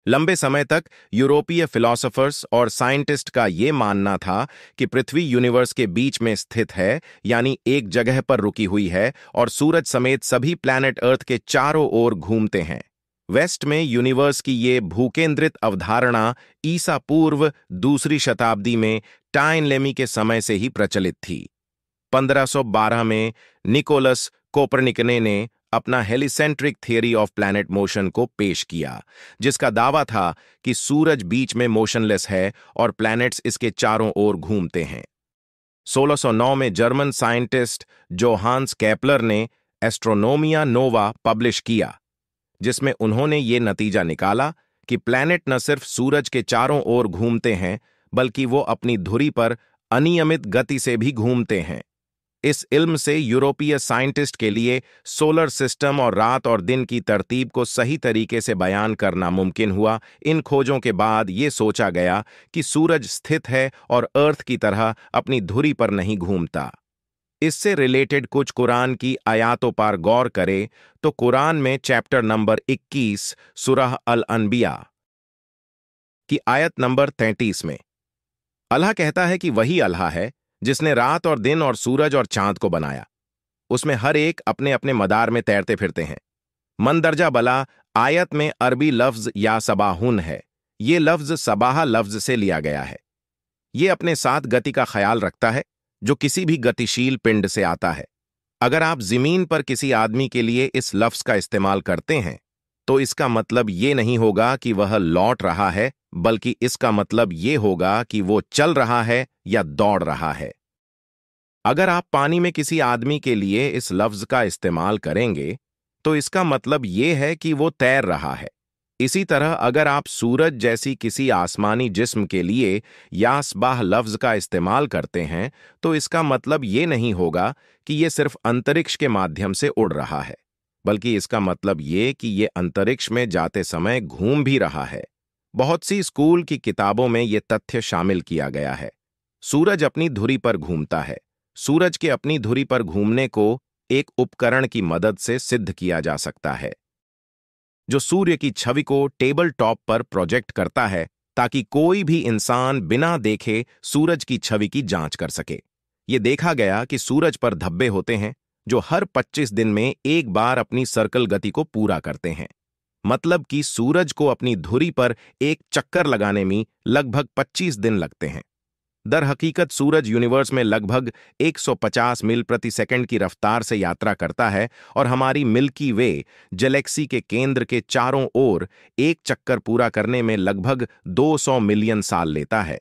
लंबे समय तक यूरोपीय फिलोसोफर्स और साइंटिस्ट का ये मानना था कि पृथ्वी यूनिवर्स के बीच में स्थित है, यानी एक जगह पर रुकी हुई है और सूरज समेत सभी प्लैनेट अर्थ के चारों ओर घूमते हैं। वेस्ट में यूनिवर्स की ये भूकेंद्रित अवधारणा ईसा पूर्व दूसरी शताब्दी में टाइनलेमी के समय से ही प्रचलित थी। 1512 में निकोलस कोपरनिकस ने अपना heliocentric theory of planet motion को पेश किया, जिसका दावा था कि सूरज बीच में मोशनलेस है और प्लैनेट्स इसके चारों ओर घूमते हैं। 1609 में जर्मन साइंटिस्ट जोहान्स केपलर ने एस्ट्रोनोमिया नोवा पब्लिश किया, जिसमें उन्होंने ये नतीजा निकाला कि प्लैनेट न सिर्फ सूरज के चारों ओर घूमते हैं, बल्कि वो अपनी धुरी पर अनियमित गति से भी घूमते हैं। इस इल्म से यूरोपीय साइंटिस्ट के लिए सोलर सिस्टम और रात और दिन की तरतीब को सही तरीके से बयान करना मुमकिन हुआ। इन खोजों के बाद ये सोचा गया कि सूरज स्थित है और अर्थ की तरह अपनी धुरी पर नहीं घूमता। इससे रिलेटेड कुछ कुरान की आयातों पर गौर करें तो कुरान में चैप्टर नंबर 21 सूरह अल-अनबिया की आयत नंबर 33 में अल्लाह कहता है कि वही अल्लाह है जिसने रात और दिन और सूरज और चांद को बनाया। उसमें हर एक अपने अपने मदार में तैरते फिरते हैं। मंदरजा बला आयत में अरबी लफ्ज या सबाहुन है। ये लफ्ज सबाह लफ्ज से लिया गया है। ये अपने साथ गति का ख्याल रखता है जो किसी भी गतिशील पिंड से आता है। अगर आप जमीन पर किसी आदमी के लिए इस लफ्ज का इस्तेमाल करते हैं तो इसका मतलब ये नहीं होगा कि वह लौट रहा है, बल्कि इसका मतलब ये होगा कि वो चल रहा है या दौड़ रहा है। अगर आप पानी में किसी आदमी के लिए इस लफ्ज का इस्तेमाल करेंगे तो इसका मतलब ये है कि वो तैर रहा है। इसी तरह अगर आप सूरज जैसी किसी आसमानी जिस्म के लिए यासबाह लफ्ज का इस्तेमाल करते हैं तो इसका मतलब ये नहीं होगा कि ये सिर्फ अंतरिक्ष के माध्यम से उड़ रहा है, बल्कि इसका मतलब ये कि ये अंतरिक्ष में जाते समय घूम भी रहा है। बहुत सी स्कूल की किताबों में ये तथ्य शामिल किया गया है। सूरज अपनी धुरी पर घूमता है। सूरज के अपनी धुरी पर घूमने को एक उपकरण की मदद से सिद्ध किया जा सकता है जो सूर्य की छवि को टेबल टॉप पर प्रोजेक्ट करता है ताकि कोई भी इंसान बिना देखे सूरज की छवि की जांच कर सके। ये देखा गया कि सूरज पर धब्बे होते हैं जो हर 25 दिन में एक बार अपनी सर्कल गति को पूरा करते हैं। मतलब कि सूरज को अपनी धुरी पर एक चक्कर लगाने में लगभग 25 दिन लगते हैं। दर हकीकत सूरज यूनिवर्स में लगभग 150 मील प्रति सेकंड की रफ्तार से यात्रा करता है और हमारी मिल्की वे गैलेक्सी के केंद्र के चारों ओर एक चक्कर पूरा करने में लगभग 200 मिलियन साल लेता है।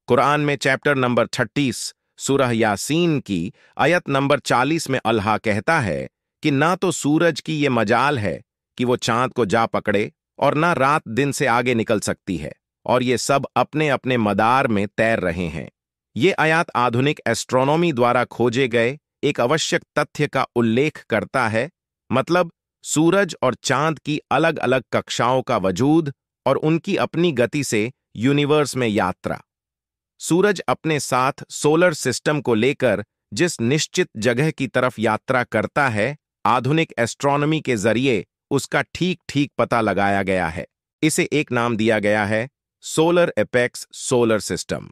कुरान में चैप्टर नंबर 36 सूरह यासीन की आयत नंबर 40 में अल्लाह कहता है कि ना तो सूरज की ये मजाल है कि वो चांद को जा पकड़े और ना रात दिन से आगे निकल सकती है, और ये सब अपने अपने मदार में तैर रहे हैं। ये आयत आधुनिक एस्ट्रोनॉमी द्वारा खोजे गए एक आवश्यक तथ्य का उल्लेख करता है, मतलब सूरज और चांद की अलग अलग कक्षाओं का वजूद और उनकी अपनी गति से यूनिवर्स में यात्रा। सूरज अपने साथ सोलर सिस्टम को लेकर जिस निश्चित जगह की तरफ यात्रा करता है, आधुनिक एस्ट्रोनॉमी के जरिए उसका ठीक ठीक पता लगाया गया है। इसे एक नाम दिया गया है सोलर एपेक्स सोलर सिस्टम।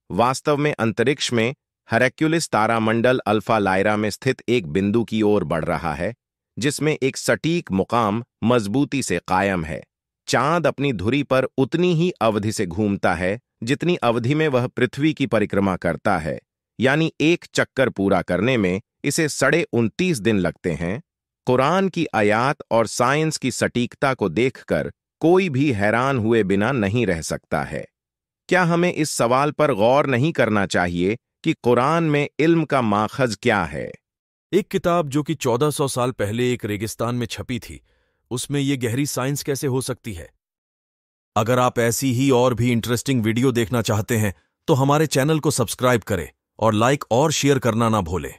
वास्तव में अंतरिक्ष में हेरेक्युलिस तारामंडल अल्फा लायरा में स्थित एक बिंदु की ओर बढ़ रहा है जिसमें एक सटीक मुकाम मजबूती से कायम है। चांद अपनी धुरी पर उतनी ही अवधि से घूमता है जितनी अवधि में वह पृथ्वी की परिक्रमा करता है, यानी एक चक्कर पूरा करने में इसे 29.5 दिन लगते हैं। कुरान की आयात और साइंस की सटीकता को देखकर कोई भी हैरान हुए बिना नहीं रह सकता है। क्या हमें इस सवाल पर गौर नहीं करना चाहिए कि कुरान में इल्म का माखज क्या है? एक किताब जो कि 1400 साल पहले एक रेगिस्तान में छपी थी, उसमें यह गहरी साइंस कैसे हो सकती है? अगर आप ऐसी ही और भी इंटरेस्टिंग वीडियो देखना चाहते हैं तो हमारे चैनल को सब्सक्राइब करें और लाइक और शेयर करना ना भूलें।